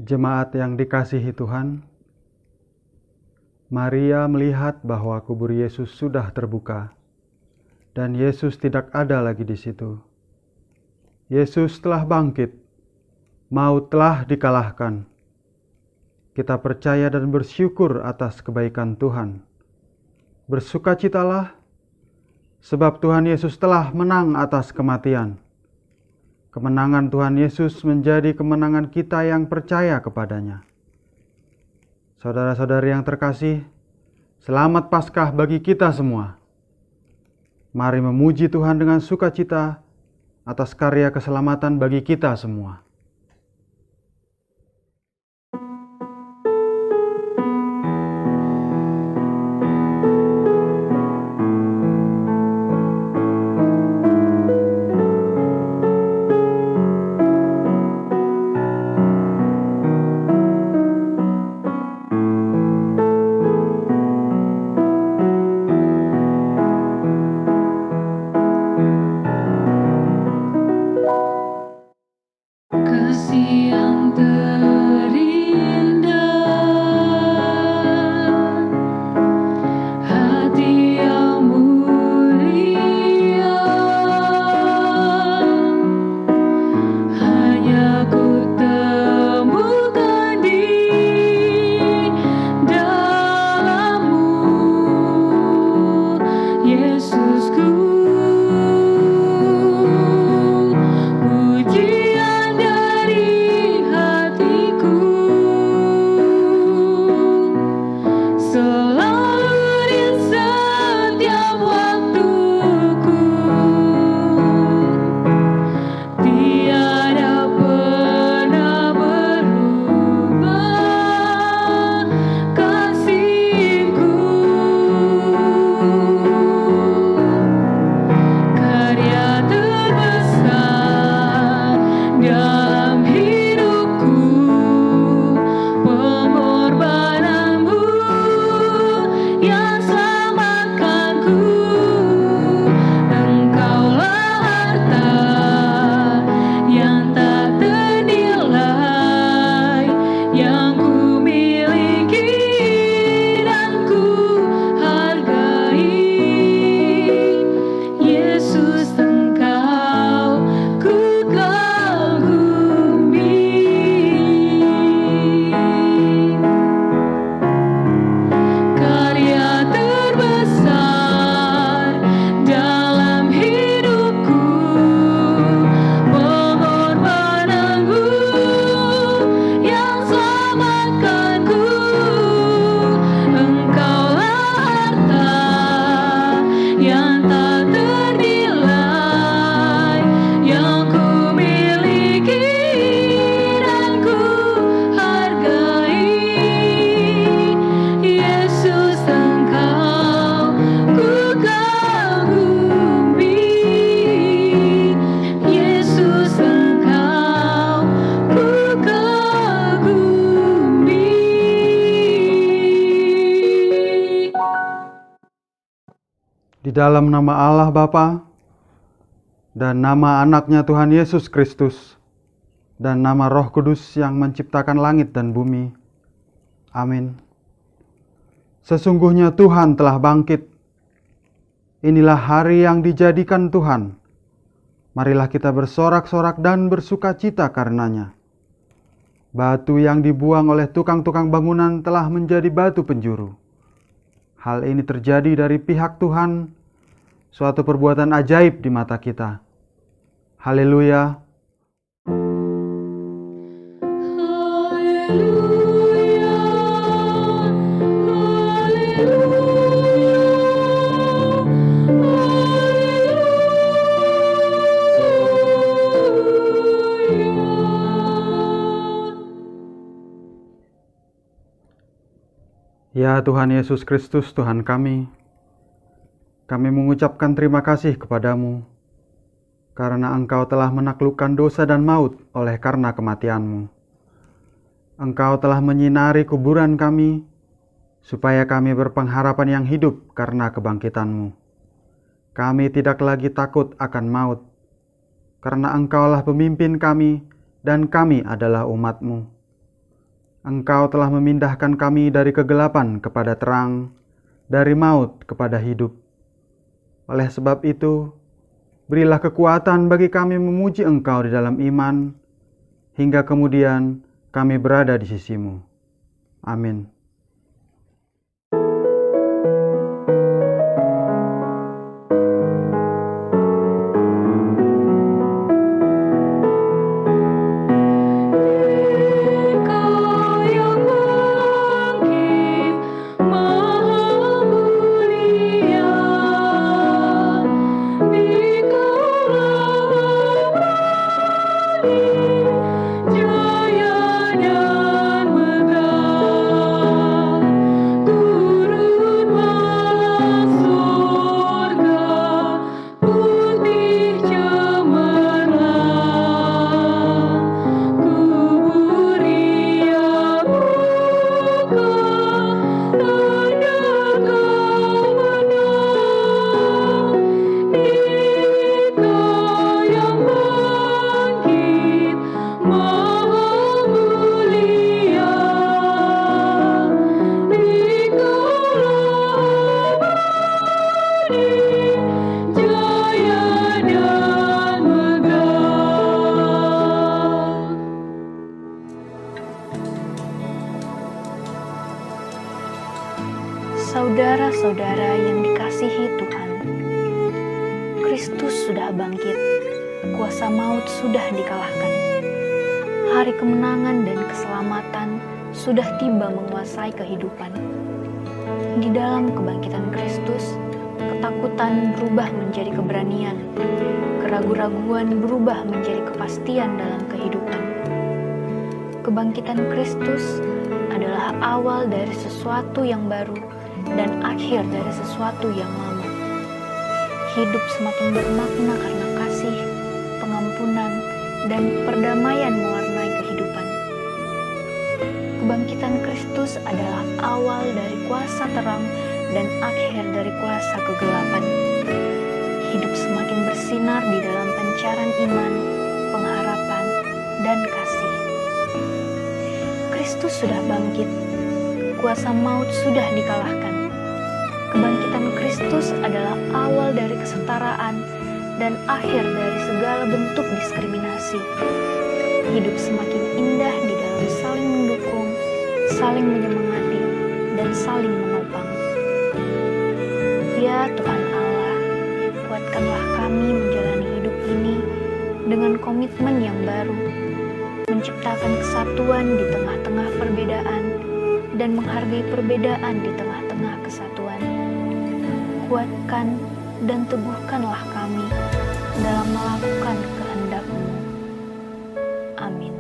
Jemaat yang dikasihi Tuhan, Maria melihat bahwa kubur Yesus sudah terbuka dan Yesus tidak ada lagi di situ. Yesus telah bangkit, maut telah dikalahkan. Kita percaya dan bersyukur atas kebaikan Tuhan. Bersukacitalah, sebab Tuhan Yesus telah menang atas kematian. Kemenangan Tuhan Yesus menjadi kemenangan kita yang percaya kepadanya. Saudara-saudari yang terkasih, selamat Paskah bagi kita semua. Mari memuji Tuhan dengan sukacita atas karya keselamatan bagi kita semua. Di dalam nama Allah Bapa dan nama anaknya Tuhan Yesus Kristus dan nama Roh Kudus yang menciptakan langit dan bumi. Amin. Sesungguhnya Tuhan telah bangkit. Inilah hari yang dijadikan Tuhan. Marilah kita bersorak-sorak dan bersukacita karenanya. Batu yang dibuang oleh tukang-tukang bangunan telah menjadi batu penjuru. Hal ini terjadi dari pihak Tuhan, suatu perbuatan ajaib di mata kita. Haleluya. Haleluya. Ya Tuhan Yesus Kristus, Tuhan kami mengucapkan terima kasih kepadamu karena Engkau telah menaklukkan dosa dan maut oleh karena kematian-Mu. Engkau telah menyinari kuburan kami supaya kami berpengharapan yang hidup karena kebangkitan-Mu. Kami tidak lagi takut akan maut karena Engkaulah pemimpin kami dan kami adalah umat-Mu. Engkau telah memindahkan kami dari kegelapan kepada terang, dari maut kepada hidup. Oleh sebab itu, berilah kekuatan bagi kami memuji Engkau di dalam iman, hingga kemudian kami berada di sisi-Mu. Amin. Saudara-saudara yang dikasihi Tuhan, Kristus sudah bangkit, kuasa maut sudah dikalahkan. Hari kemenangan dan keselamatan sudah tiba menguasai kehidupan. Di dalam kebangkitan Kristus, ketakutan berubah menjadi keberanian, keraguan-raguan berubah menjadi kepastian dalam kehidupan. Kebangkitan Kristus adalah awal dari sesuatu yang baru dan akhir dari sesuatu yang lama. Hidup semakin bermakna karena kasih, pengampunan, dan perdamaian mewarnai kehidupan. Kebangkitan Kristus adalah awal dari kuasa terang dan akhir dari kuasa kegelapan. Hidup semakin bersinar di dalam pancaran iman, pengharapan, dan kasih. Kristus sudah bangkit, kuasa maut sudah dikalahkan. Kebangkitan Kristus adalah awal dari kesetaraan dan akhir dari segala bentuk diskriminasi. Hidup semakin indah di dalam saling mendukung, saling menyemangati, dan saling menopang. Ya Tuhan Allah, kuatkanlah kami menjalani hidup ini dengan komitmen yang baru, menciptakan kesatuan di tengah-tengah perbedaan dan menghargai perbedaan di tengah-tengah kesatuan. Kuatkan dan teguhkanlah kami dalam melakukan kehendak-Mu. Amin.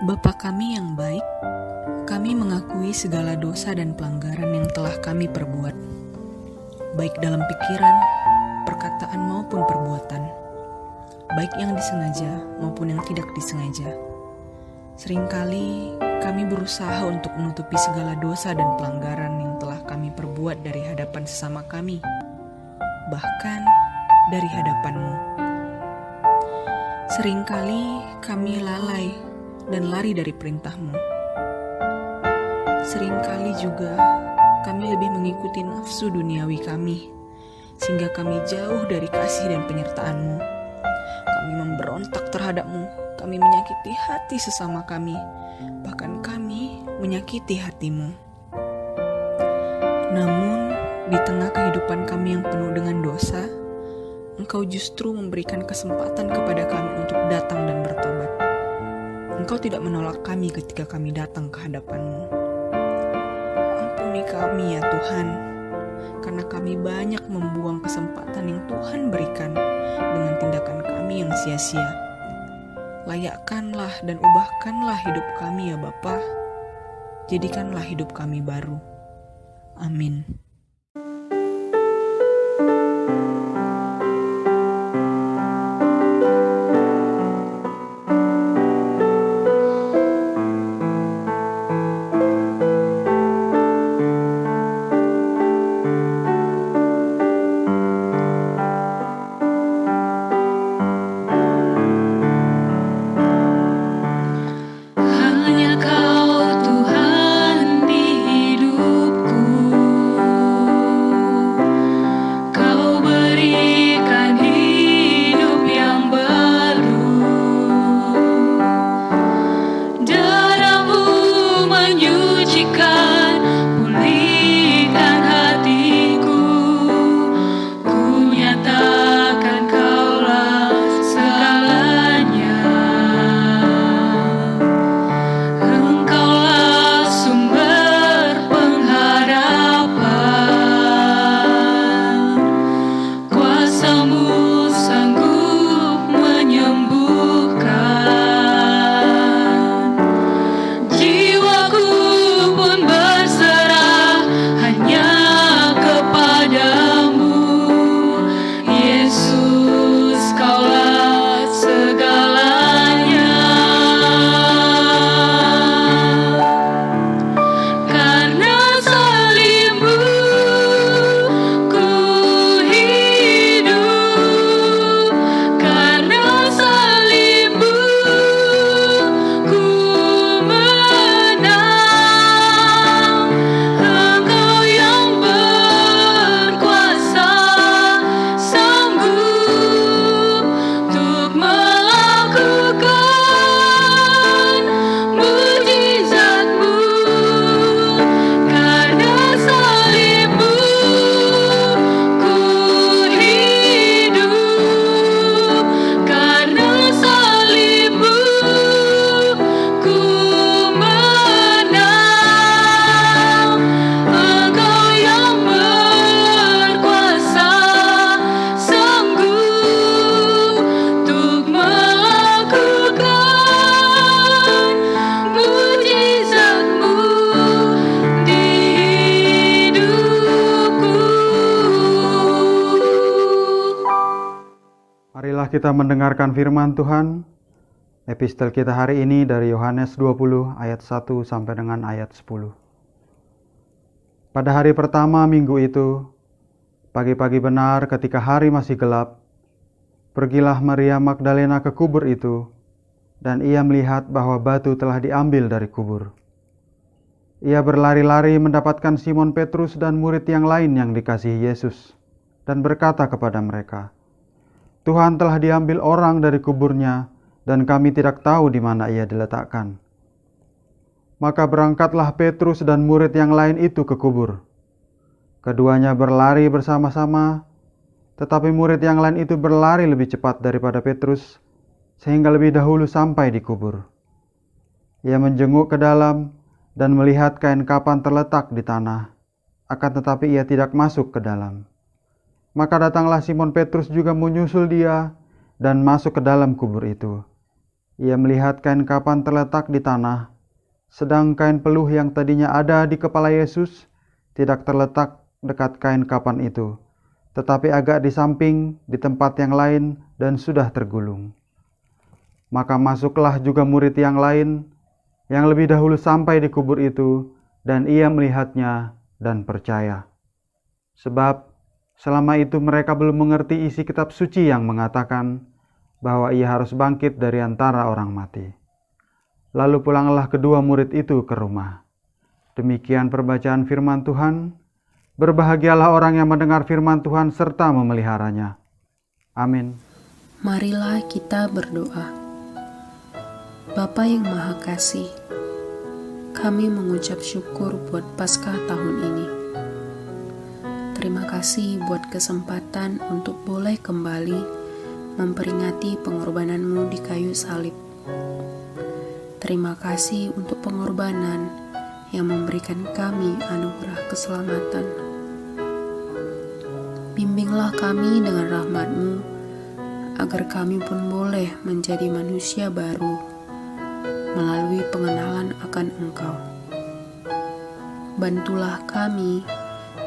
Bapa kami yang baik, kami mengakui segala dosa dan pelanggaran yang telah kami perbuat, baik dalam pikiran, perkataan maupun perbuatan, baik yang disengaja maupun yang tidak disengaja. Seringkali kami berusaha untuk menutupi segala dosa dan pelanggaran yang telah kami perbuat dari hadapan sesama kami, bahkan dari hadapan-Mu. Seringkali kami lalai dan lari dari perintah-Mu. Seringkali juga kami lebih mengikuti nafsu duniawi kami, sehingga kami jauh dari kasih dan penyertaan-Mu. Kami memberontak terhadap-Mu, kami menyakiti hati sesama kami, bahkan kami menyakiti hati-Mu. Namun, di tengah kehidupan kami yang penuh dengan dosa, Engkau justru memberikan kesempatan kepada kami untuk datang dan bertobat. Engkau tidak menolak kami ketika kami datang ke hadapan-Mu. Ampuni kami ya Tuhan, karena kami banyak membuang kesempatan yang Tuhan berikan dengan tindakan kami yang sia-sia. Layakkanlah dan ubahkanlah hidup kami ya Bapa. Jadikanlah hidup kami baru. Amin. Hanya Kau Tuhan di hidupku. Kau berikan hidup yang baru. Darah-Mu menyucikan, pulihkan hatiku. Ku nyatakan Kaulah segalanya. Engkaulah sumber pengharapan. Kuasa-Mu sanggup menyembuhkan. Jiwaku pun berserah hanya kepadamu. Yesus, Kaulah segalanya. Karena salib-Mu ku hidup. Karena salib-Mu ku menang. Engkau yang berkuasa sanggup untuk melakukan mujizat-Mu. Karena salib-Mu ku hidup. Karena salib-Mu ku menang. Engkau yang berkuasa sanggup untuk melakukan mujizat-Mu di hidupku. Marilah kita mendengarkan firman Tuhan. Epistel kita hari ini dari Yohanes 20 ayat 1 sampai dengan ayat 10. Pada hari pertama minggu itu, pagi-pagi benar ketika hari masih gelap, pergilah Maria Magdalena ke kubur itu, dan ia melihat bahwa batu telah diambil dari kubur. Ia berlari-lari mendapatkan Simon Petrus dan murid yang lain yang dikasihi Yesus, dan berkata kepada mereka, "Tuhan telah diambil orang dari kuburnya, dan kami tidak tahu di mana ia diletakkan." Maka berangkatlah Petrus dan murid yang lain itu ke kubur. Keduanya berlari bersama-sama, tetapi murid yang lain itu berlari lebih cepat daripada Petrus, sehingga lebih dahulu sampai di kubur. Ia menjenguk ke dalam dan melihat kain kapan terletak di tanah, akan tetapi ia tidak masuk ke dalam. Maka datanglah Simon Petrus juga menyusul dia dan masuk ke dalam kubur itu. Ia melihat kain kapan terletak di tanah, sedang kain peluh yang tadinya ada di kepala Yesus tidak terletak dekat kain kapan itu, tetapi agak di samping di tempat yang lain dan sudah tergulung. Maka masuklah juga murid yang lain yang lebih dahulu sampai di kubur itu, dan ia melihatnya dan percaya. Sebab selama itu mereka belum mengerti isi kitab suci yang mengatakan bahwa ia harus bangkit dari antara orang mati. Lalu pulanglah kedua murid itu ke rumah. Demikian perbacaan firman Tuhan. Berbahagialah orang yang mendengar firman Tuhan serta memeliharanya. Amin. Marilah kita berdoa. Bapa yang Maha Kasih, kami mengucap syukur buat Paskah tahun ini. Terima kasih buat kesempatan untuk boleh kembali memperingati pengorbanan-Mu di kayu salib. Terima kasih untuk pengorbanan yang memberikan kami anugerah keselamatan. Bimbinglah kami dengan rahmat-Mu, agar kami pun boleh menjadi manusia baru melalui pengenalan akan Engkau. Bantulah kami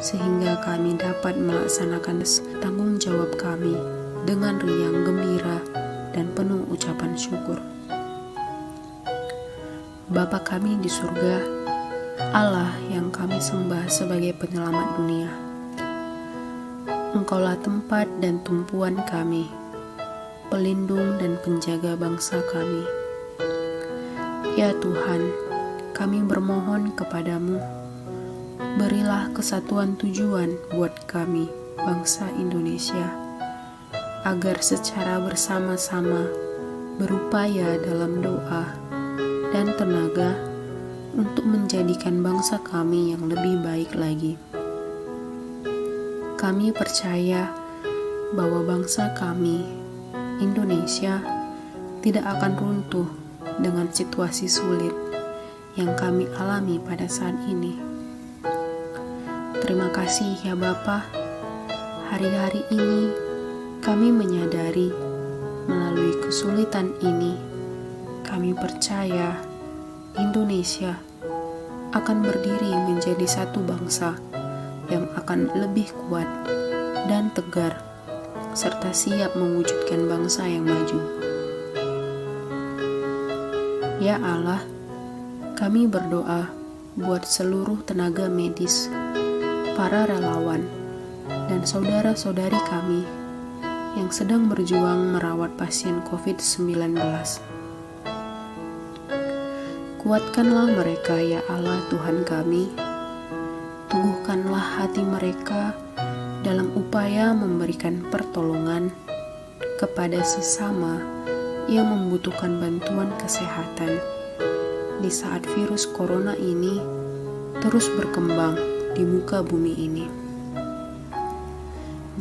sehingga kami dapat melaksanakan tanggung jawab kami dengan riang gembira dan penuh ucapan syukur. Bapa kami di surga, Allah yang kami sembah sebagai penyelamat dunia. Engkaulah tempat dan tumpuan kami, pelindung dan penjaga bangsa kami. Ya Tuhan, kami bermohon kepadamu, berilah kesatuan tujuan buat kami, bangsa Indonesia, agar secara bersama-sama berupaya dalam doa dan tenaga untuk menjadikan bangsa kami yang lebih baik lagi. Kami percaya bahwa bangsa kami, Indonesia, tidak akan runtuh dengan situasi sulit yang kami alami pada saat ini. Terima kasih ya Bapa. Hari-hari ini kami menyadari melalui kesulitan ini, kami percaya Indonesia akan berdiri menjadi satu bangsa yang akan lebih kuat dan tegar, serta siap mewujudkan bangsa yang maju. Ya Allah, kami berdoa buat seluruh tenaga medis, para relawan, dan saudara-saudari kami yang sedang berjuang merawat pasien COVID-19. Kuatkanlah mereka ya Allah Tuhan kami, teguhkanlah hati mereka dalam upaya memberikan pertolongan kepada sesama yang membutuhkan bantuan kesehatan di saat virus corona ini terus berkembang di muka bumi ini.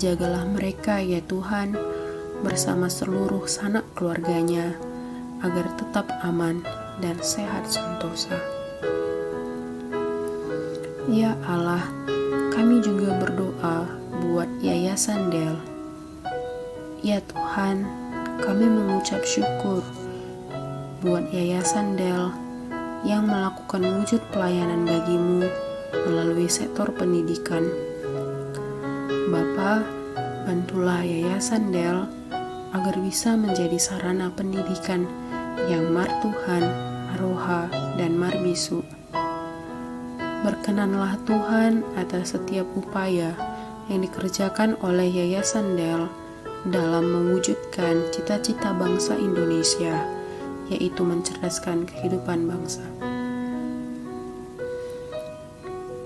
Jagalah mereka ya Tuhan bersama seluruh sanak keluarganya agar tetap aman dan sehat sentosa. Ya Allah, kami juga berdoa buat Yayasan Del. Ya Tuhan, kami mengucap syukur buat Yayasan Del yang melakukan wujud pelayanan bagimu melalui sektor pendidikan. Bapa, bantulah Yayasan Del agar bisa menjadi sarana pendidikan yang martuhan, aroha, dan marbisu. Berkenanlah Tuhan atas setiap upaya yang dikerjakan oleh Yayasan Del dalam mewujudkan cita-cita bangsa Indonesia, yaitu mencerdaskan kehidupan bangsa.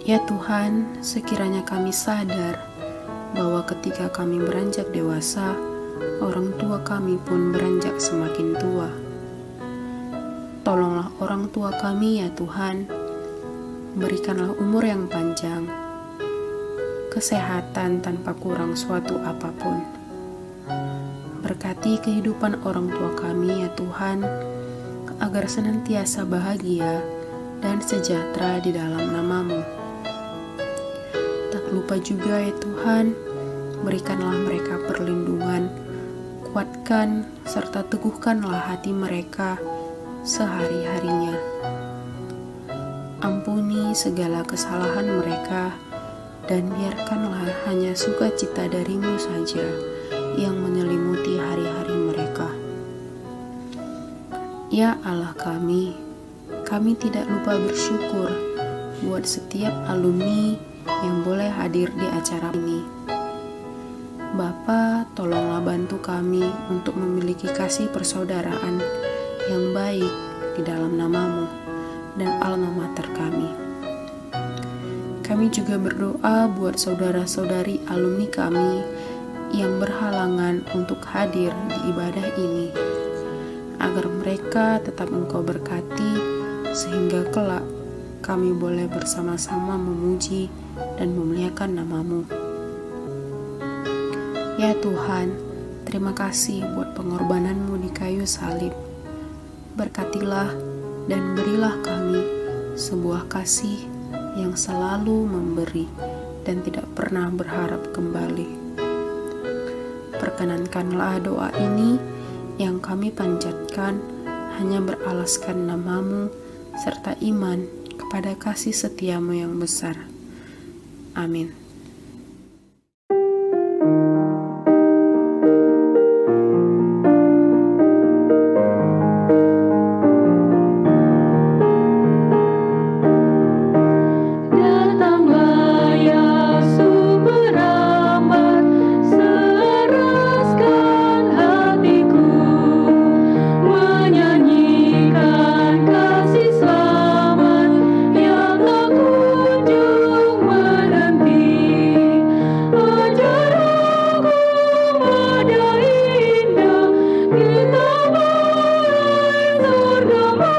Ya Tuhan, sekiranya kami sadar bahwa ketika kami beranjak dewasa, orang tua kami pun beranjak semakin tua. Tolonglah orang tua kami ya Tuhan, berikanlah umur yang panjang, kesehatan tanpa kurang suatu apapun. Berkati kehidupan orang tua kami ya Tuhan, agar senantiasa bahagia dan sejahtera di dalam nama-Mu. Tak lupa juga ya Tuhan, berikanlah mereka perlindungan, kuatkan serta teguhkanlah hati mereka sehari-harinya. Ampuni segala kesalahan mereka, dan biarkanlah hanya sukacita dari-Mu saja yang menyelimuti hari-hari mereka. Ya Allah kami tidak lupa bersyukur buat setiap alumni yang boleh hadir di acara ini. Bapa, tolonglah bantu kami untuk memiliki kasih persaudaraan yang baik di dalam nama-Mu dan alma mater kami. Kami juga berdoa buat saudara-saudari alumni kami yang berhalangan untuk hadir di ibadah ini, agar mereka tetap Engkau berkati, sehingga kelak kami boleh bersama-sama memuji dan memuliakan nama-Mu. Ya Tuhan, terima kasih buat pengorbanan-Mu di kayu salib. Berkatilah dan berilah kami sebuah kasih yang selalu memberi dan tidak pernah berharap kembali. Perkenankanlah doa ini yang kami panjatkan hanya beralaskan nama-Mu serta iman kepada kasih setia-Mu yang besar. Amin. Datanglah ya sumber rahmat, seraskan hatiku, menyanyikan kasih selamat yang tak kunjung berhenti. Ajar aku pada indah, kita baik surga-Mu.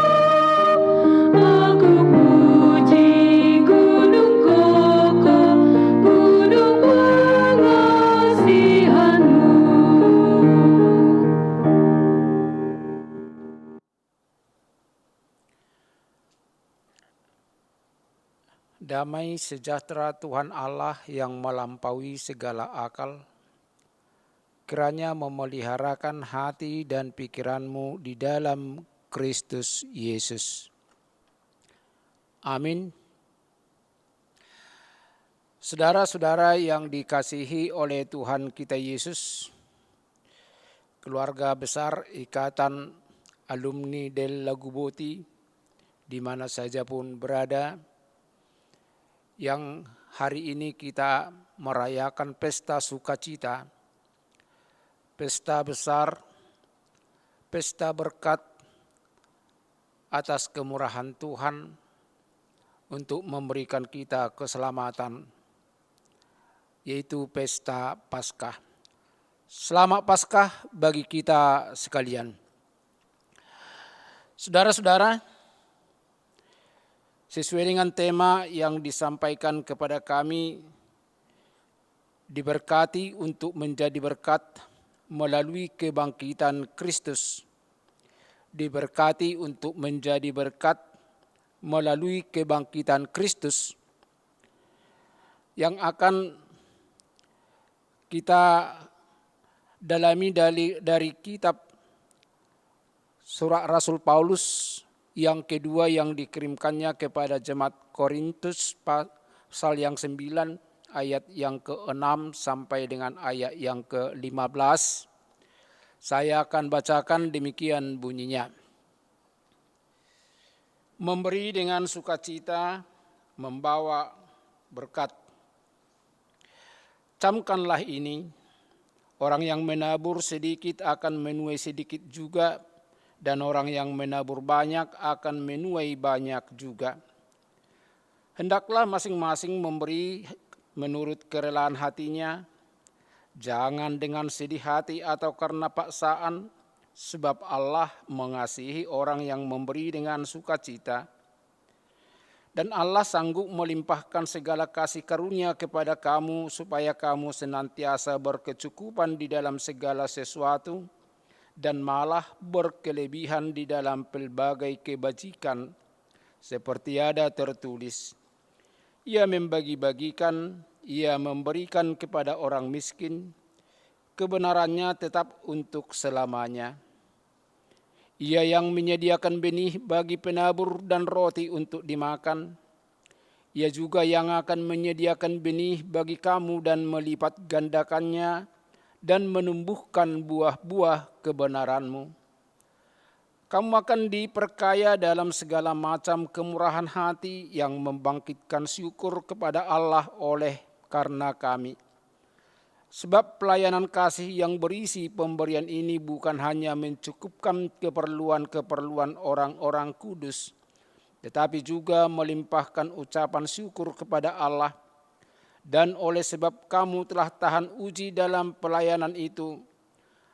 Aku puji gunung kokoh, gunung pengasihan-Mu. Damai sejahtera Tuhan Allah yang melampaui segala akal, kiranya memeliharakan hati dan pikiranmu di dalam Kristus Yesus. Amin. Saudara-saudara yang dikasihi oleh Tuhan kita Yesus, keluarga besar Ikatan Alumni del Lagu Boti, di mana saja pun berada, yang hari ini kita merayakan pesta sukacita, pesta besar, pesta berkat atas kemurahan Tuhan untuk memberikan kita keselamatan, yaitu pesta Paskah. Selamat Paskah bagi kita sekalian. Saudara-saudara, sesuai dengan tema yang disampaikan kepada kami, diberkati untuk menjadi berkat melalui kebangkitan Kristus. Diberkati untuk menjadi berkat melalui kebangkitan Kristus, yang akan kita dalami dari kitab surat Rasul Paulus yang kedua yang dikirimkannya kepada jemaat Korintus, pasal yang 9 ayat yang ke-6 sampai dengan ayat yang ke-15. Saya akan bacakan, demikian bunyinya. Memberi dengan sukacita, membawa berkat. Camkanlah ini, orang yang menabur sedikit akan menuai sedikit juga, dan orang yang menabur banyak akan menuai banyak juga. Hendaklah masing-masing memberi menurut kerelaan hatinya, jangan dengan sedih hati atau karena paksaan, sebab Allah mengasihi orang yang memberi dengan sukacita. Dan Allah sanggup melimpahkan segala kasih karunia kepada kamu, supaya kamu senantiasa berkecukupan di dalam segala sesuatu, dan malah berkelebihan di dalam pelbagai kebajikan, seperti ada tertulis, Ia membagi-bagikan, Ia memberikan kepada orang miskin, kebenarannya tetap untuk selamanya. Ia yang menyediakan benih bagi penabur dan roti untuk dimakan. Ia juga yang akan menyediakan benih bagi kamu dan melipat gandakannya dan menumbuhkan buah-buah kebenaranmu. kamu akan diperkaya dalam segala macam kemurahan hati yang membangkitkan syukur kepada Allah oleh karena kami. Sebab pelayanan kasih yang berisi pemberian ini bukan hanya mencukupkan keperluan-keperluan orang-orang kudus, tetapi juga melimpahkan ucapan syukur kepada Allah. Dan oleh sebab kamu telah tahan uji dalam pelayanan itu,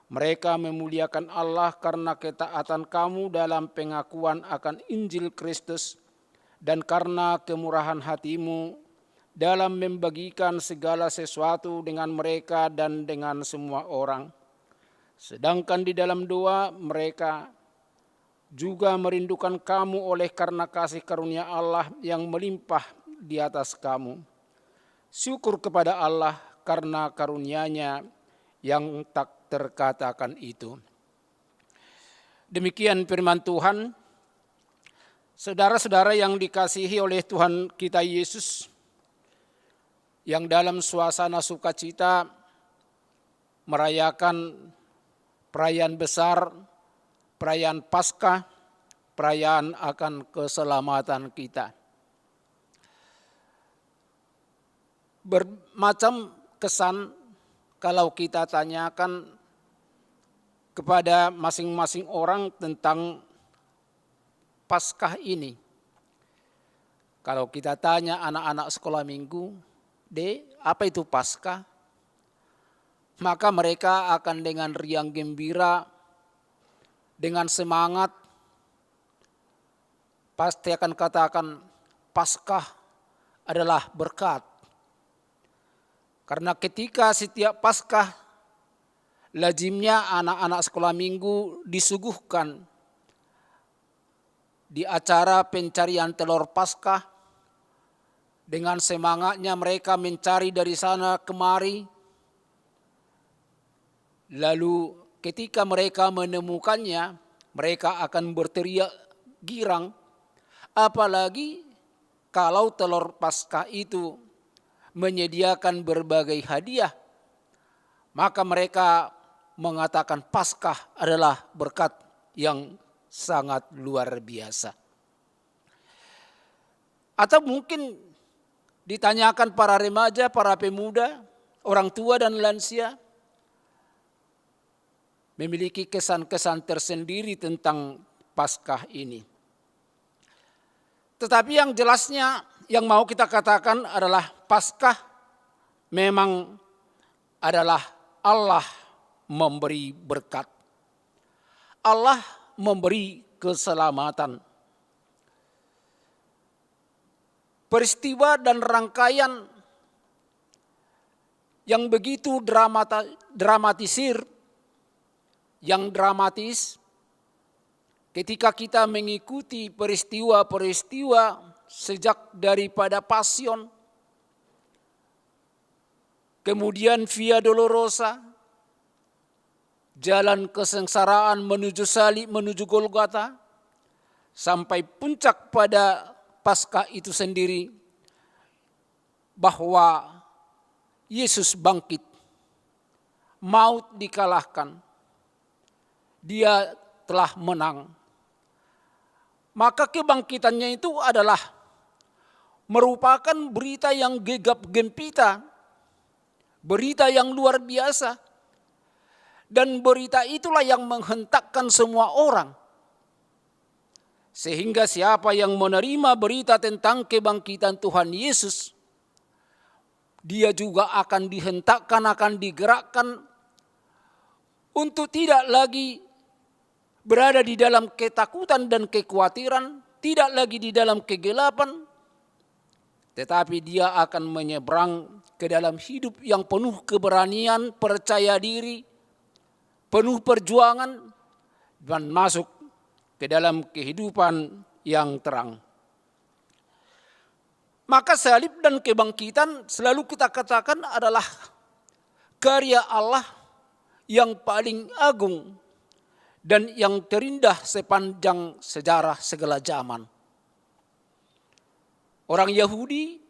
mereka memuliakan Allah karena ketaatan kamu dalam pengakuan akan Injil Kristus dan karena kemurahan hatimu dalam membagikan segala sesuatu dengan mereka dan dengan semua orang. Sedangkan di dalam doa mereka juga merindukan kamu oleh karena kasih karunia Allah yang melimpah di atas kamu. Syukur kepada Allah karena karunia-Nya yang tak terkatakan itu. Demikian firman Tuhan. Saudara-saudara yang dikasihi oleh Tuhan kita Yesus, yang dalam suasana sukacita merayakan perayaan besar, perayaan Paskah, perayaan akan keselamatan kita. Bermacam kesan kalau kita tanyakan kepada masing-masing orang tentang Paskah ini. Kalau kita tanya anak-anak sekolah minggu, apa itu Paskah? Maka mereka akan dengan riang gembira, dengan semangat, pasti akan katakan Paskah adalah berkat. Karena ketika setiap Paskah, lazimnya anak-anak sekolah minggu disuguhkan di acara pencarian telur Paskah. Dengan semangatnya mereka mencari dari sana kemari. Lalu ketika mereka menemukannya, mereka akan berteriak girang. Apalagi kalau telur Paskah itu menyediakan berbagai hadiah, maka mereka mengatakan Paskah adalah berkat yang sangat luar biasa. Atau mungkin ditanyakan para remaja, para pemuda, orang tua dan lansia, memiliki kesan-kesan tersendiri tentang Paskah ini. Tetapi yang jelasnya yang mau kita katakan adalah Paskah memang adalah Allah memberi berkat. Allah memberi keselamatan. Peristiwa dan rangkaian yang begitu dramatisir, yang dramatis, ketika kita mengikuti peristiwa-peristiwa sejak daripada Pasion, kemudian Via Dolorosa, jalan kesengsaraan menuju salib, menuju Golgota, sampai puncak pada Paskah itu sendiri, bahwa Yesus bangkit, maut dikalahkan, Dia telah menang. Maka kebangkitannya itu adalah merupakan berita yang gegap gempita, berita yang luar biasa, dan berita itulah yang menghentakkan semua orang. Sehingga siapa yang menerima berita tentang kebangkitan Tuhan Yesus, dia juga akan dihentakkan, akan digerakkan untuk tidak lagi berada di dalam ketakutan dan kekhawatiran, tidak lagi di dalam kegelapan, tetapi dia akan menyeberang ke dalam hidup yang penuh keberanian, percaya diri, penuh perjuangan, dan masuk ke dalam kehidupan yang terang. Maka salib dan kebangkitan selalu kita katakan adalah karya Allah yang paling agung dan yang terindah sepanjang sejarah segala zaman. Orang Yahudi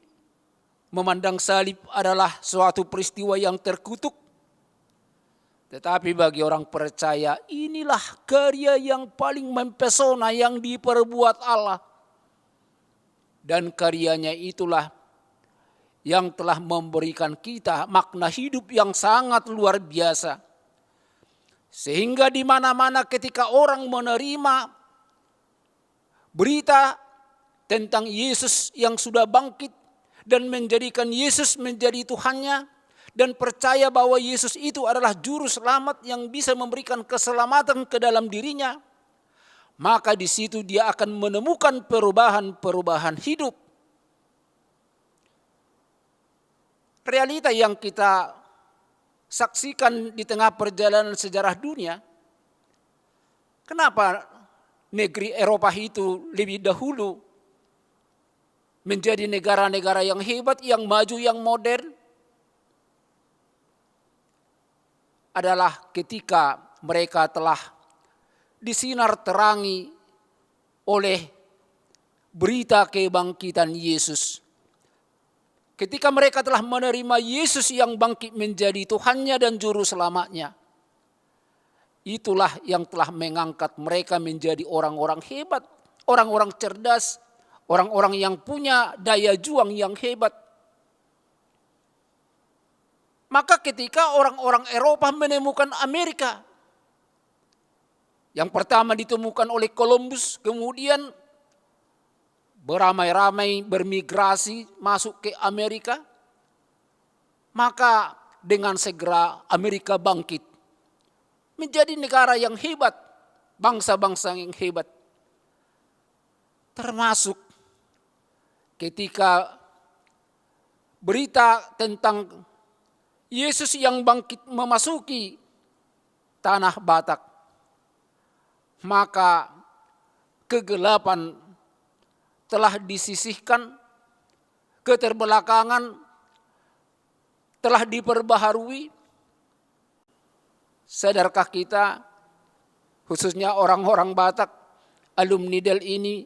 memandang salib adalah suatu peristiwa yang terkutuk, Tetapi bagi orang percaya, inilah karya yang paling mempesona yang diperbuat Allah. Dan karyanya itulah yang telah memberikan kita makna hidup yang sangat luar biasa. Sehingga di mana-mana ketika orang menerima berita tentang Yesus yang sudah bangkit dan menjadikan Yesus menjadi Tuhannya, dan percaya bahwa Yesus itu adalah juru selamat yang bisa memberikan keselamatan ke dalam dirinya, maka di situ dia akan menemukan perubahan-perubahan hidup. Realita yang kita saksikan di tengah perjalanan sejarah dunia, kenapa negeri Eropa itu lebih dahulu menjadi negara-negara yang hebat, yang maju, yang modern? Adalah ketika mereka telah disinar terangi oleh berita kebangkitan Yesus. Ketika mereka telah menerima Yesus yang bangkit menjadi Tuhannya dan Juru Selamatnya, itulah yang telah mengangkat mereka menjadi orang-orang hebat, orang-orang cerdas, orang-orang yang punya daya juang yang hebat. Maka ketika orang-orang Eropa menemukan Amerika, yang pertama ditemukan oleh Columbus, kemudian beramai-ramai bermigrasi masuk ke Amerika, maka dengan segera Amerika bangkit menjadi negara yang hebat, bangsa-bangsa yang hebat. Termasuk ketika berita tentang Yesus yang bangkit memasuki tanah Batak, maka kegelapan telah disisihkan, keterbelakangan telah diperbaharui. Sadarkah kita, khususnya orang-orang Batak, alumni Del ini,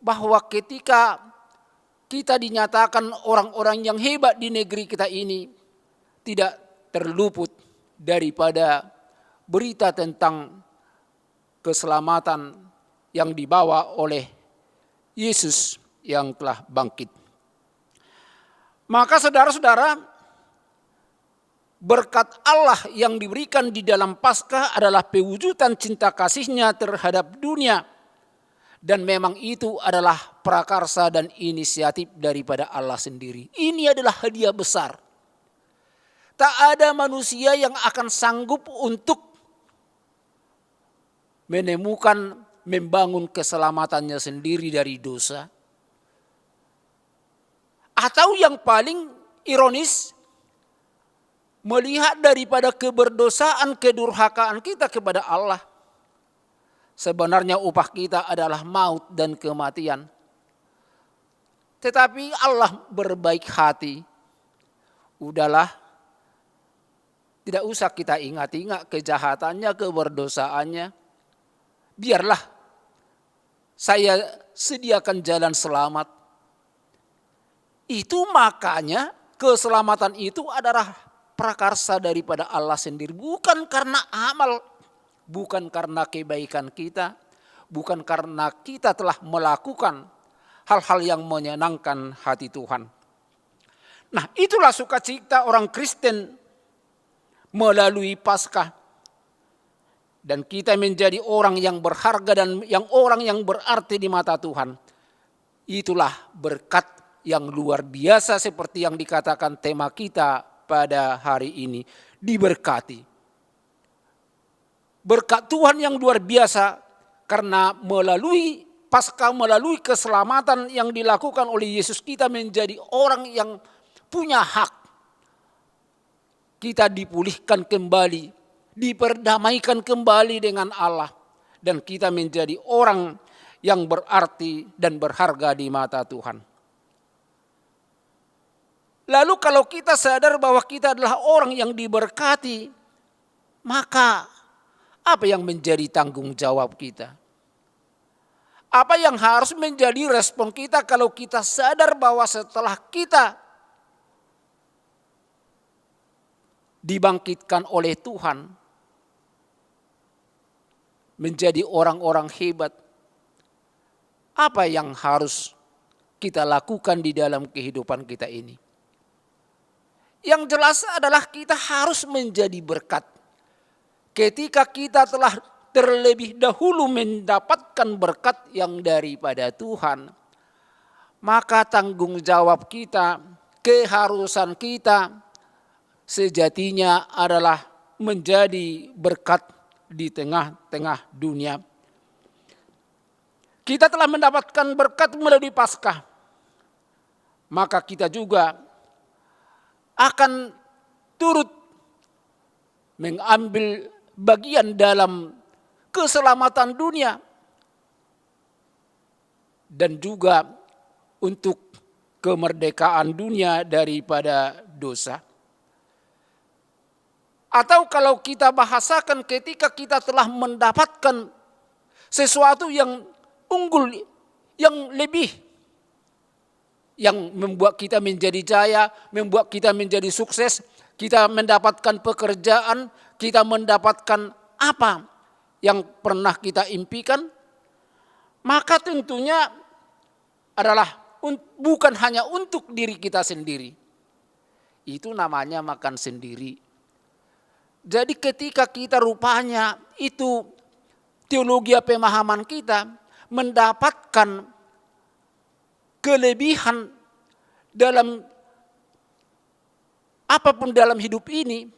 bahwa ketika kita dinyatakan orang-orang yang hebat di negeri kita ini, tidak terluput daripada berita tentang keselamatan yang dibawa oleh Yesus yang telah bangkit. Maka saudara-saudara, berkat Allah yang diberikan di dalam Paskah adalah pewujudan cinta kasih-Nya terhadap dunia. Dan memang itu adalah prakarsa dan inisiatif daripada Allah sendiri. Ini adalah hadiah besar. Tak ada manusia yang akan sanggup untuk menemukan, membangun keselamatannya sendiri dari dosa. Atau yang paling ironis, melihat daripada keberdosaan, kedurhakaan kita kepada Allah. Sebenarnya upah kita adalah maut dan kematian. Tetapi Allah berbaik hati. Udahlah, tidak usah kita ingat-ingat kejahatannya, keberdosaannya. Biarlah saya sediakan jalan selamat. Itu makanya keselamatan itu adalah prakarsa daripada Allah sendiri. Bukan karena amal, bukan karena kebaikan kita, bukan karena kita telah melakukan hal-hal yang menyenangkan hati Tuhan. Nah, itulah sukacita orang Kristen melalui Paskah. Dan kita menjadi orang yang berharga dan orang yang berarti di mata Tuhan. Itulah berkat yang luar biasa seperti yang dikatakan tema kita pada hari ini. Diberkati. Berkat Tuhan yang luar biasa karena melalui Paskah, melalui keselamatan yang dilakukan oleh Yesus, kita menjadi orang yang punya hak. Kita dipulihkan kembali, diperdamaikan kembali dengan Allah. Dan kita menjadi orang yang berarti dan berharga di mata Tuhan. Lalu kalau kita sadar bahwa kita adalah orang yang diberkati, maka apa yang menjadi tanggung jawab kita? Apa yang harus menjadi respon kita kalau kita sadar bahwa setelah kita dibangkitkan oleh Tuhan menjadi orang-orang hebat, apa yang harus kita lakukan di dalam kehidupan kita ini? Yang jelas adalah kita harus menjadi berkat. Ketika kita telah terlebih dahulu mendapatkan berkat yang daripada Tuhan, maka tanggung jawab kita, keharusan kita sejatinya adalah menjadi berkat di tengah-tengah dunia. Kita telah mendapatkan berkat melalui Paskah, maka kita juga akan turut mengambil bagian dalam keselamatan dunia dan juga untuk kemerdekaan dunia daripada dosa. Atau kalau kita bahasakan ketika kita telah mendapatkan sesuatu yang unggul, yang lebih, yang membuat kita menjadi jaya, membuat kita menjadi sukses, kita mendapatkan pekerjaan, kita mendapatkan apa yang pernah kita impikan, maka tentunya adalah bukan hanya untuk diri kita sendiri. Itu namanya makan sendiri. Jadi ketika kita rupanya itu teologi pemahaman kita mendapatkan kelebihan dalam apapun dalam hidup ini,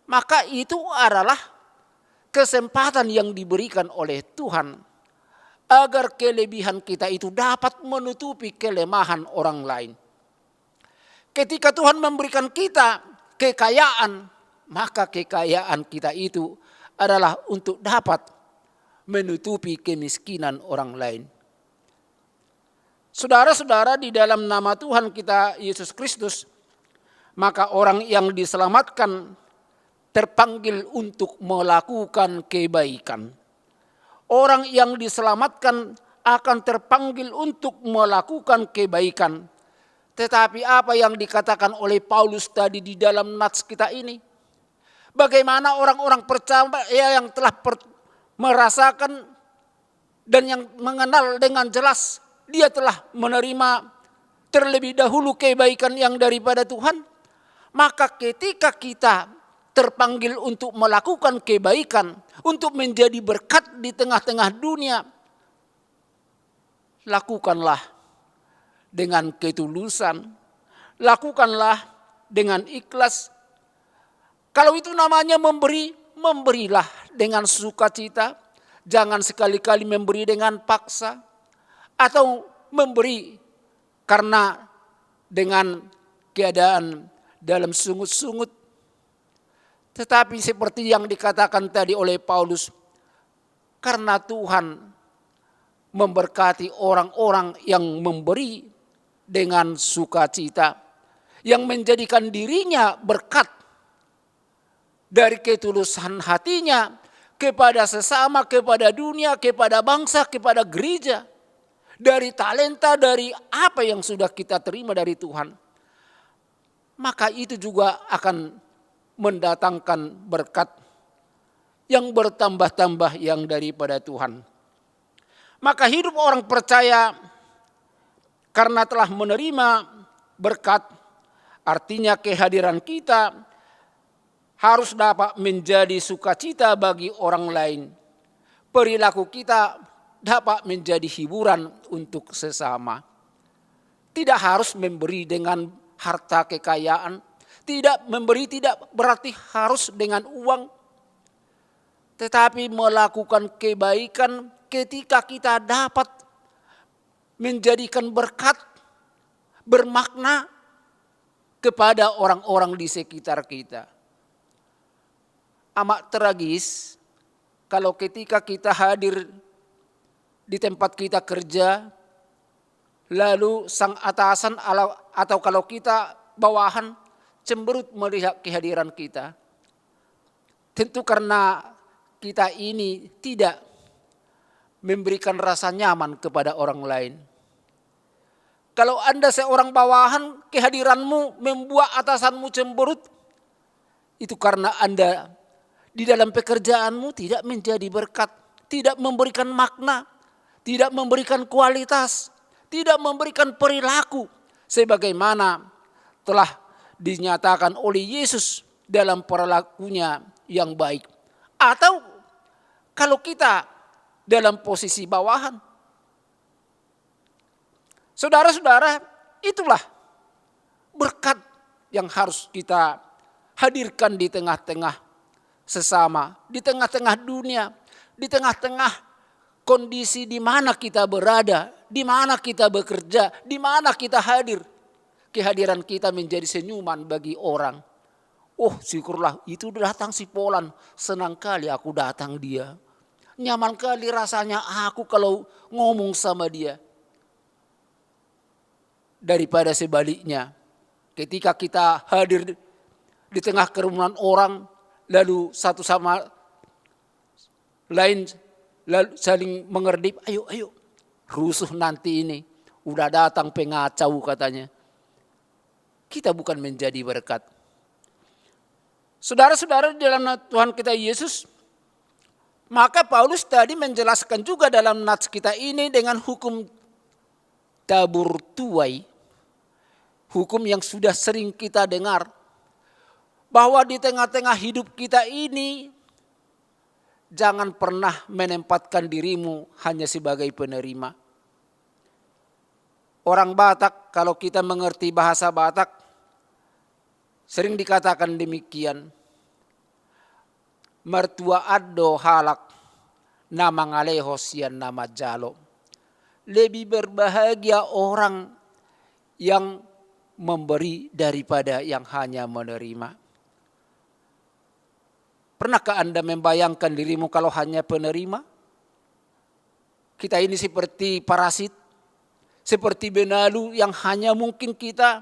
maka itu adalah kesempatan yang diberikan oleh Tuhan agar kelebihan kita itu dapat menutupi kelemahan orang lain. Ketika Tuhan memberikan kita kekayaan, maka kekayaan kita itu adalah untuk dapat menutupi kemiskinan orang lain. Saudara-saudara, di dalam nama Tuhan kita Yesus Kristus, maka orang yang diselamatkan terpanggil untuk melakukan kebaikan. Orang yang diselamatkan akan terpanggil untuk melakukan kebaikan. Tetapi apa yang dikatakan oleh Paulus tadi di dalam nats kita ini? Bagaimana orang-orang percaya yang telah merasakan dan yang mengenal dengan jelas dia telah menerima terlebih dahulu kebaikan yang daripada Tuhan. Maka ketika kita terpanggil untuk melakukan kebaikan, untuk menjadi berkat di tengah-tengah dunia, lakukanlah dengan ketulusan, lakukanlah dengan ikhlas. Kalau itu namanya memberi, memberilah dengan sukacita. Jangan sekali-kali memberi dengan paksa. Atau memberi karena dengan keadaan dalam sungut-sungut. Tetapi seperti yang dikatakan tadi oleh Paulus, karena Tuhan memberkati orang-orang yang memberi dengan sukacita, yang menjadikan dirinya berkat dari ketulusan hatinya kepada sesama, kepada dunia, kepada bangsa, kepada gereja, dari talenta, dari apa yang sudah kita terima dari Tuhan, maka itu juga akan mendatangkan berkat yang bertambah-tambah yang daripada Tuhan. Maka hidup orang percaya karena telah menerima berkat, artinya kehadiran kita harus dapat menjadi sukacita bagi orang lain. Perilaku kita dapat menjadi hiburan untuk sesama. Tidak harus memberi dengan harta kekayaan. Tidak memberi tidak berarti harus dengan uang. Tetapi melakukan kebaikan ketika kita dapat menjadikan berkat, bermakna kepada orang-orang di sekitar kita. Amat tragis kalau ketika kita hadir di tempat kita kerja, lalu sang atasan atau kalau kita bawahan cemberut melihat kehadiran kita. Tentu karena kita ini tidak memberikan rasa nyaman kepada orang lain. Kalau Anda seorang bawahan, kehadiranmu membuat atasanmu cemberut, itu karena Anda di dalam pekerjaanmu tidak menjadi berkat, tidak memberikan makna, tidak memberikan kualitas, tidak memberikan perilaku sebagaimana telah dinyatakan oleh Yesus dalam perilakunya yang baik. Atau kalau kita dalam posisi bawahan, saudara-saudara, itulah berkat yang harus kita hadirkan di tengah-tengah sesama, di tengah-tengah dunia, di tengah-tengah kondisi di mana kita berada, di mana kita bekerja, di mana kita hadir. Kehadiran kita menjadi senyuman bagi orang. Oh, syukurlah itu datang si Polan, senang kali aku datang dia. Nyaman kali rasanya aku kalau ngomong sama dia. Daripada sebaliknya, ketika kita hadir di tengah kerumunan orang, lalu satu sama lain lalu saling mengerdip, ayo, rusuh nanti ini, udah datang pengacau katanya. Kita bukan menjadi berkat. Saudara-saudara di dalam Tuhan kita Yesus, maka Paulus tadi menjelaskan juga dalam nats kita ini dengan hukum tabur tuai, hukum yang sudah sering kita dengar, bahwa di tengah-tengah hidup kita ini jangan pernah menempatkan dirimu hanya sebagai penerima. Orang Batak, kalau kita mengerti bahasa Batak, sering dikatakan demikian. Mertua addo halak, nama ngalehos yan nama jalo. Lebih berbahagia orang yang memberi daripada yang hanya menerima. Pernahkah Anda membayangkan dirimu kalau hanya penerima? Kita ini seperti parasit, seperti benalu yang hanya mungkin kita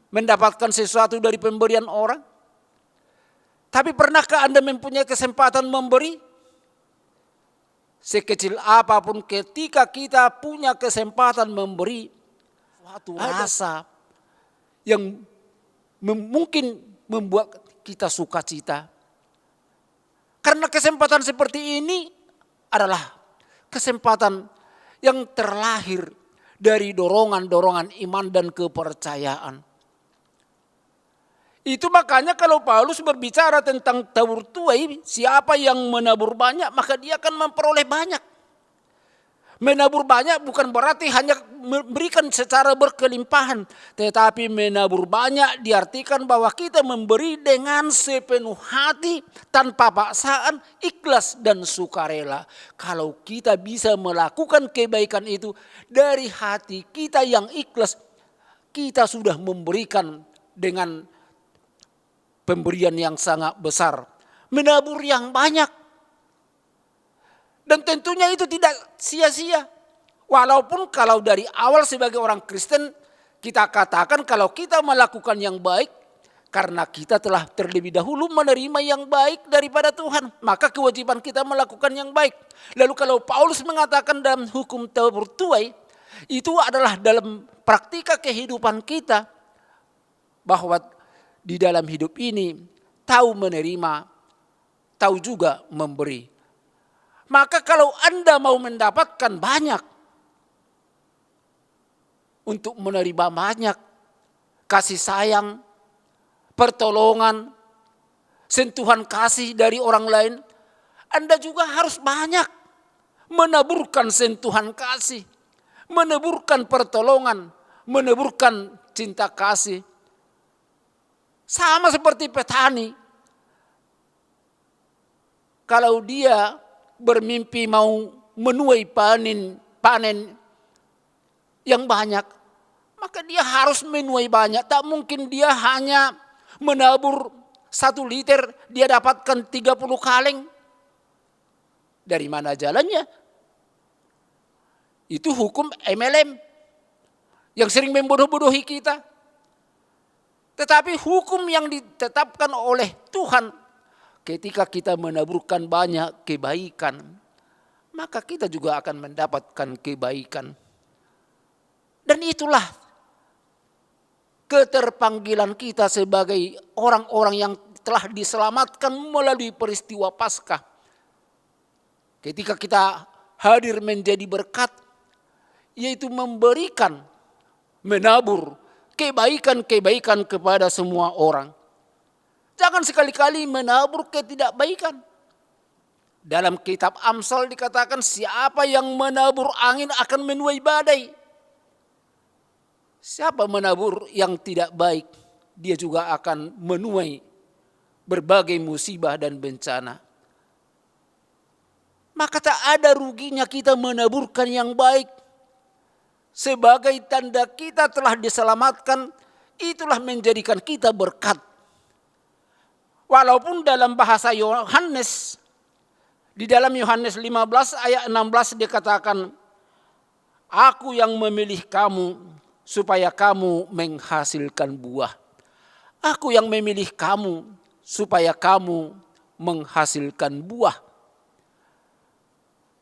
mendapatkan sesuatu dari pemberian orang. Tapi pernahkah Anda mempunyai kesempatan memberi? Sekecil apapun ketika kita punya kesempatan memberi, suatu rasa yang mungkin membuat kita sukacita. Karena kesempatan seperti ini adalah kesempatan yang terlahir dari dorongan-dorongan iman dan kepercayaan. Itu makanya kalau Paulus berbicara tentang tabur tuai, siapa yang menabur banyak maka dia akan memperoleh banyak. Menabur banyak bukan berarti hanya memberikan secara berkelimpahan. Tetapi menabur banyak diartikan bahwa kita memberi dengan sepenuh hati, tanpa paksaan, ikhlas dan sukarela. Kalau kita bisa melakukan kebaikan itu dari hati kita yang ikhlas, kita sudah memberikan dengan pemberian yang sangat besar. Menabur yang banyak. Dan tentunya itu tidak sia-sia. Walaupun kalau dari awal sebagai orang Kristen kita katakan kalau kita melakukan yang baik karena kita telah terlebih dahulu menerima yang baik daripada Tuhan, maka kewajiban kita melakukan yang baik. Lalu kalau Paulus mengatakan dalam hukum tabur tuai, itu adalah dalam praktika kehidupan kita bahwa di dalam hidup ini tahu menerima, tahu juga memberi. Maka kalau Anda mau mendapatkan banyak, untuk menerima banyak kasih sayang, pertolongan, sentuhan kasih dari orang lain, Anda juga harus banyak menaburkan sentuhan kasih, menaburkan pertolongan, menaburkan cinta kasih. Sama seperti petani, kalau dia bermimpi mau menuai panen yang banyak, maka dia harus menuai banyak. Tak mungkin dia hanya menabur 1 liter, dia dapatkan 30 kaleng. Dari mana jalannya? Itu hukum MLM yang sering membodoh-bodohi kita. Tetapi hukum yang ditetapkan oleh Tuhan, ketika kita menaburkan banyak kebaikan, maka kita juga akan mendapatkan kebaikan. Dan itulah keterpanggilan kita sebagai orang-orang yang telah diselamatkan melalui peristiwa Paskah. Ketika kita hadir menjadi berkat, yaitu memberikan, menabur kebaikan-kebaikan kepada semua orang. Jangan sekali-kali menabur ketidakbaikan. Dalam kitab Amsal dikatakan siapa yang menabur angin akan menuai badai. Siapa menabur yang tidak baik, dia juga akan menuai berbagai musibah dan bencana. Maka tak ada ruginya kita menaburkan yang baik. Sebagai tanda kita telah diselamatkan, itulah menjadikan kita berkat. Walaupun dalam bahasa Yohanes, di dalam Yohanes 15 ayat 16 dikatakan, Aku yang memilih kamu supaya kamu menghasilkan buah. Aku yang memilih kamu supaya kamu menghasilkan buah.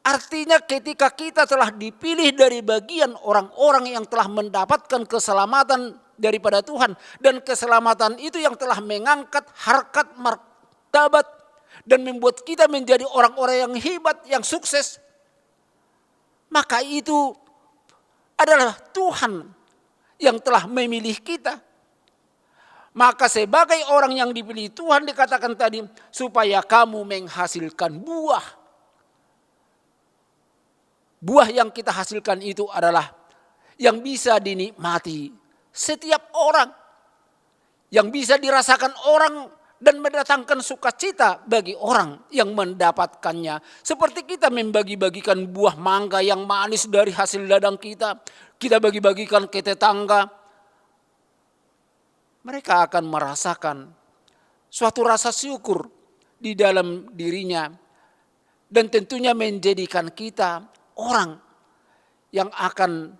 Artinya ketika kita telah dipilih dari bagian orang-orang yang telah mendapatkan keselamatan daripada Tuhan. Dan keselamatan itu yang telah mengangkat harkat martabat. Dan membuat kita menjadi orang-orang yang hebat, yang sukses. Maka itu adalah Tuhan yang telah memilih kita. Maka sebagai orang yang dipilih Tuhan dikatakan tadi, supaya kamu menghasilkan buah. Buah yang kita hasilkan itu adalah yang bisa dinikmati setiap orang. Yang bisa dirasakan orang dan mendatangkan sukacita bagi orang yang mendapatkannya. Seperti kita membagi-bagikan buah mangga yang manis dari hasil ladang kita. Kita bagi-bagikan ke tetangga. Mereka akan merasakan suatu rasa syukur di dalam dirinya. Dan tentunya menjadikan kita orang yang akan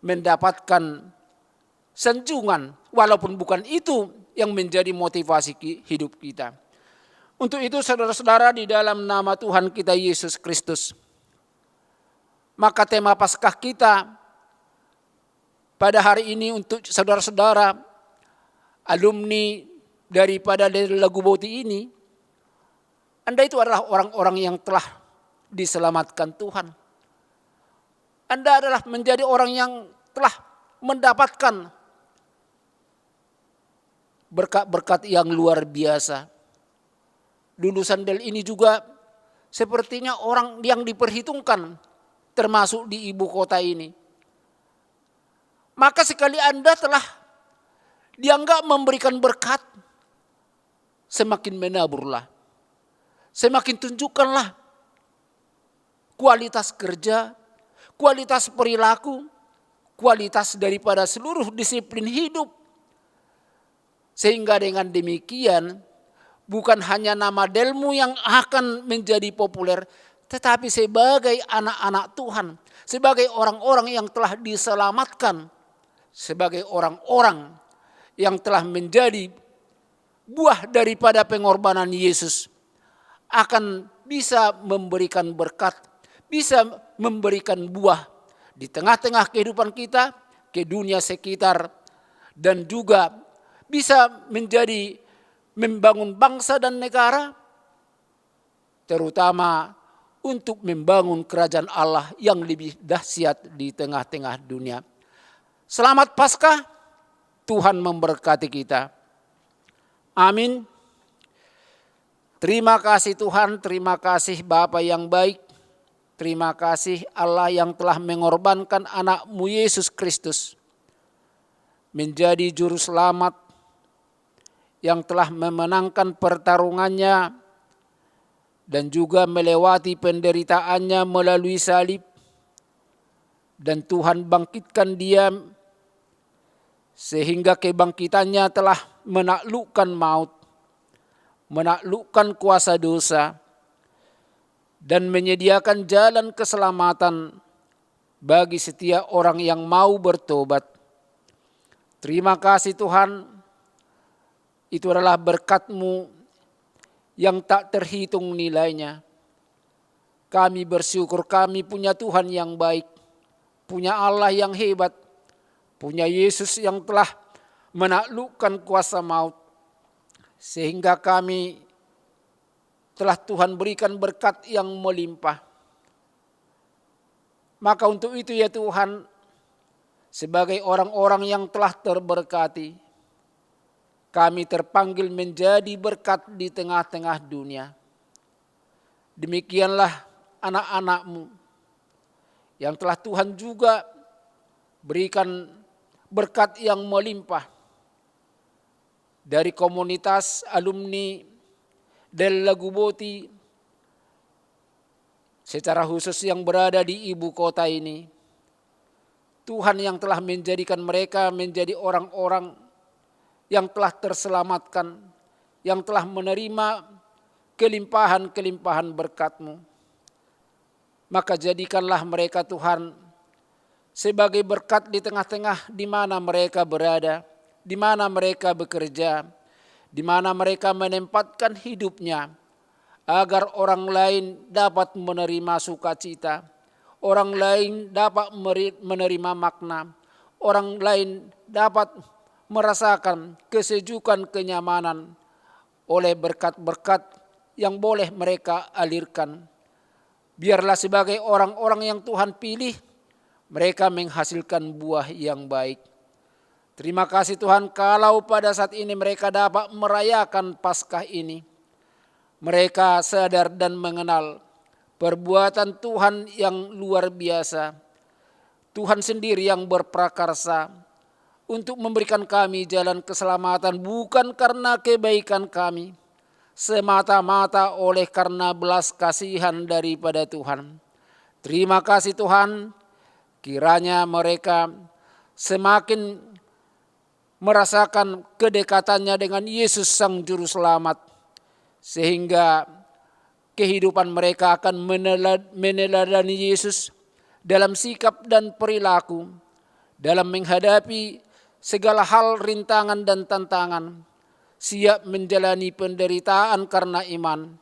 mendapatkan sanjungan. Walaupun bukan itu yang menjadi motivasi hidup kita. Untuk itu saudara-saudara, di dalam nama Tuhan kita Yesus Kristus, maka tema Paskah kita pada hari ini untuk saudara-saudara alumni daripada Lagu Boti ini, Anda itu adalah orang-orang yang telah diselamatkan Tuhan. Anda adalah menjadi orang yang telah mendapatkan berkat-berkat yang luar biasa. Lulusan Del ini juga sepertinya orang yang diperhitungkan termasuk di ibu kota ini. Maka sekali Anda telah dianggap memberikan berkat, semakin menaburlah. Semakin tunjukkanlah kualitas kerja, kualitas perilaku, kualitas daripada seluruh disiplin hidup. Sehingga dengan demikian bukan hanya nama Delmu yang akan menjadi populer, tetapi sebagai anak-anak Tuhan, sebagai orang-orang yang telah diselamatkan, sebagai orang-orang yang telah menjadi buah daripada pengorbanan Yesus, akan bisa memberikan berkat, bisa memberikan buah di tengah-tengah kehidupan kita, ke dunia sekitar, dan juga bisa menjadi membangun bangsa dan negara, terutama untuk membangun kerajaan Allah yang lebih dahsyat di tengah-tengah dunia. Selamat Paskah, Tuhan memberkati kita. Amin. Terima kasih Tuhan, terima kasih Bapa yang baik. Terima kasih Allah yang telah mengorbankan anak-Mu Yesus Kristus menjadi juru selamat yang telah memenangkan pertarungannya dan juga melewati penderitaannya melalui salib. Dan Tuhan bangkitkan dia sehingga kebangkitannya telah menaklukkan maut, menaklukkan kuasa dosa, dan menyediakan jalan keselamatan bagi setiap orang yang mau bertobat. Terima kasih Tuhan. Itu adalah berkat-Mu yang tak terhitung nilainya. Kami bersyukur kami punya Tuhan yang baik, punya Allah yang hebat, punya Yesus yang telah menaklukkan kuasa maut, sehingga kami telah Tuhan berikan berkat yang melimpah. Maka untuk itu ya Tuhan, sebagai orang-orang yang telah terberkati, kami terpanggil menjadi berkat di tengah-tengah dunia. Demikianlah anak-anak-Mu yang telah Tuhan juga berikan berkat yang melimpah dari komunitas alumni Del Laguboti, secara khusus yang berada di ibu kota ini. Tuhan yang telah menjadikan mereka menjadi orang-orang yang telah terselamatkan, yang telah menerima kelimpahan-kelimpahan berkat-Mu. Maka jadikanlah mereka Tuhan sebagai berkat di tengah-tengah di mana mereka berada, di mana mereka bekerja, di mana mereka menempatkan hidupnya, agar orang lain dapat menerima sukacita, orang lain dapat menerima makna, orang lain dapat merasakan kesejukan, kenyamanan oleh berkat-berkat yang boleh mereka alirkan. Biarlah sebagai orang-orang yang Tuhan pilih, mereka menghasilkan buah yang baik. Terima kasih Tuhan kalau pada saat ini mereka dapat merayakan Paskah ini. Mereka sadar dan mengenal perbuatan Tuhan yang luar biasa. Tuhan sendiri yang berprakarsa untuk memberikan kami jalan keselamatan bukan karena kebaikan kami, semata-mata oleh karena belas kasihan daripada Tuhan. Terima kasih Tuhan, kiranya mereka semakin merasakan kedekatannya dengan Yesus Sang Juru Selamat, sehingga kehidupan mereka akan meneladani Yesus dalam sikap dan perilaku, dalam menghadapi segala hal rintangan dan tantangan, siap menjalani penderitaan karena iman.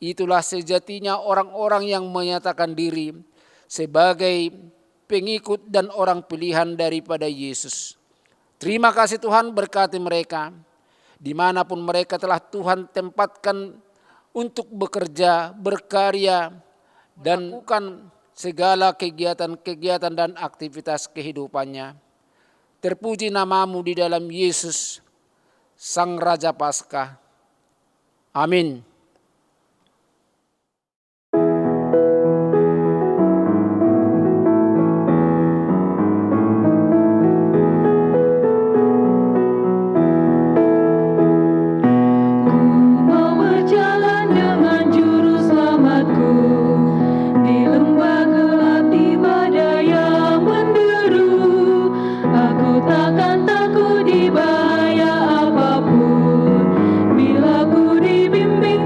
Itulah sejatinya orang-orang yang menyatakan diri sebagai pengikut dan orang pilihan daripada Yesus. Terima kasih Tuhan, berkati mereka dimanapun mereka telah Tuhan tempatkan untuk bekerja, berkarya, dan melakukan segala kegiatan-kegiatan dan aktivitas kehidupannya. Terpuji nama-Mu di dalam Yesus, Sang Raja Paskah. Amin. Takkan takut di bahaya apapun, bila ku dibimbing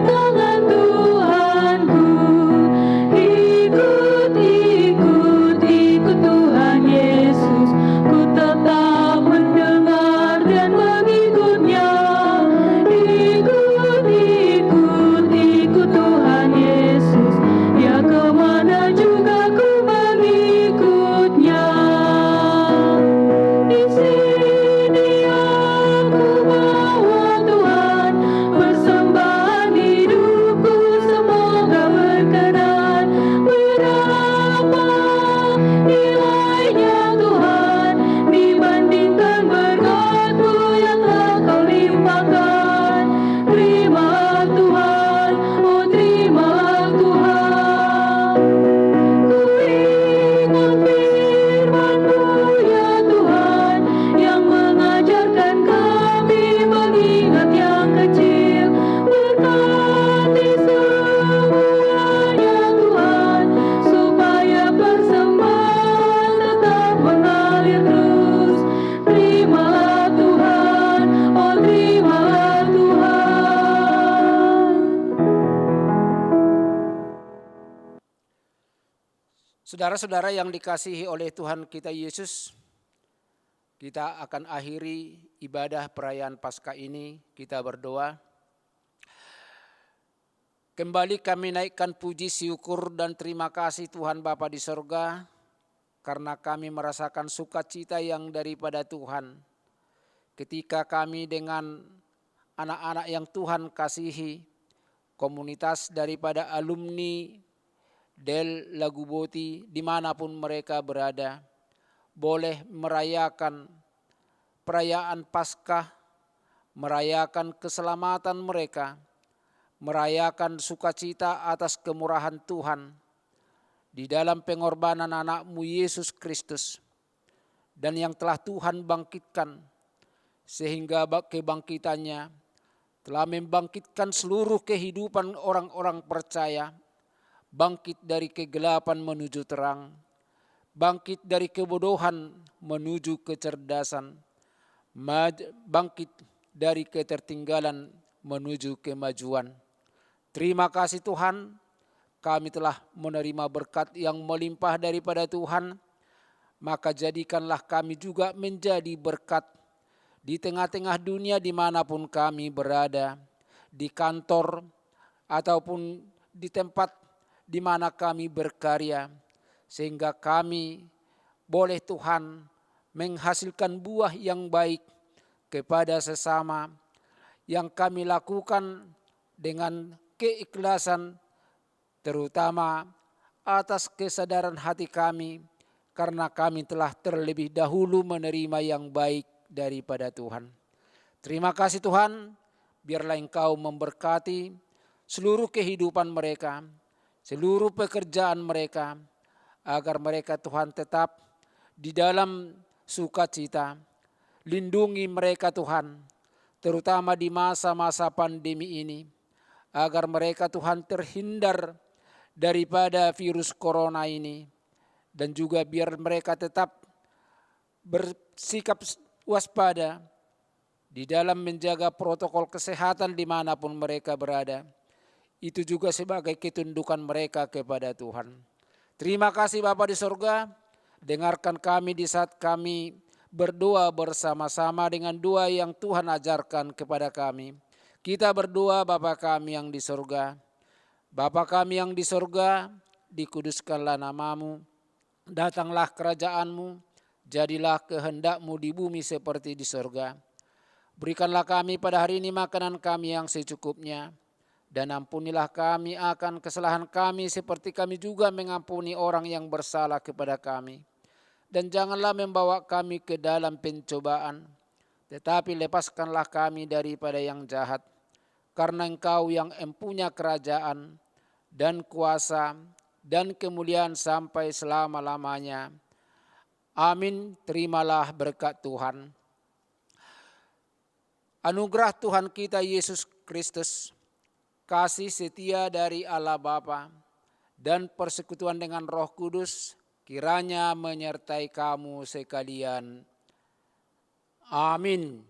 Saudara-saudara yang dikasihi oleh Tuhan kita Yesus, kita akan akhiri ibadah perayaan Paskah ini, kita berdoa. Kembali kami naikkan puji, syukur, dan terima kasih Tuhan Bapa di sorga, karena kami merasakan sukacita yang daripada Tuhan. ketika kami dengan anak-anak yang Tuhan kasihi, komunitas daripada alumni Del Laguboti dimanapun mereka berada, boleh merayakan perayaan Paskah, merayakan keselamatan mereka, merayakan sukacita atas kemurahan Tuhan di dalam pengorbanan anak-Mu Yesus Kristus, dan yang telah Tuhan bangkitkan, sehingga kebangkitannya telah membangkitkan seluruh kehidupan orang-orang percaya, bangkit dari kegelapan menuju terang, bangkit dari kebodohan menuju kecerdasan, bangkit dari ketertinggalan menuju kemajuan. Terima kasih Tuhan, kami telah menerima berkat yang melimpah daripada Tuhan, maka jadikanlah kami juga menjadi berkat di tengah-tengah dunia dimanapun kami berada, di kantor ataupun di tempat di mana kami berkarya, sehingga kami boleh Tuhan menghasilkan buah yang baik kepada sesama, yang kami lakukan dengan keikhlasan, terutama atas kesadaran hati kami, karena kami telah terlebih dahulu menerima yang baik daripada Tuhan. Terima kasih Tuhan, biarlah Engkau memberkati seluruh kehidupan mereka, seluruh pekerjaan mereka, agar mereka Tuhan tetap di dalam sukacita. Lindungi mereka Tuhan, terutama di masa-masa pandemi ini, agar mereka Tuhan terhindar daripada virus corona ini, dan juga biar mereka tetap bersikap waspada di dalam menjaga protokol kesehatan dimanapun mereka berada. Itu juga sebagai ketundukan mereka kepada Tuhan. Terima kasih Bapa di sorga, dengarkan kami di saat kami berdoa bersama-sama dengan doa yang Tuhan ajarkan kepada kami. Kita berdoa Bapa kami yang di sorga. Bapa kami yang di sorga, dikuduskanlah namamu, datanglah kerajaan-Mu, jadilah kehendak-Mu di bumi seperti di sorga. Berikanlah kami pada hari ini makanan kami yang secukupnya, dan ampunilah kami akan kesalahan kami seperti kami juga mengampuni orang yang bersalah kepada kami. Dan janganlah membawa kami ke dalam pencobaan, tetapi lepaskanlah kami daripada yang jahat. Karena Engkau yang empunya kerajaan dan kuasa dan kemuliaan sampai selama-lamanya. Amin. Terimalah berkat Tuhan. Anugerah Tuhan kita Yesus Kristus, kasih setia dari Allah Bapa, dan persekutuan dengan Roh Kudus kiranya menyertai kamu sekalian. Amin.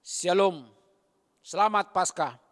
Shalom. Selamat Paskah.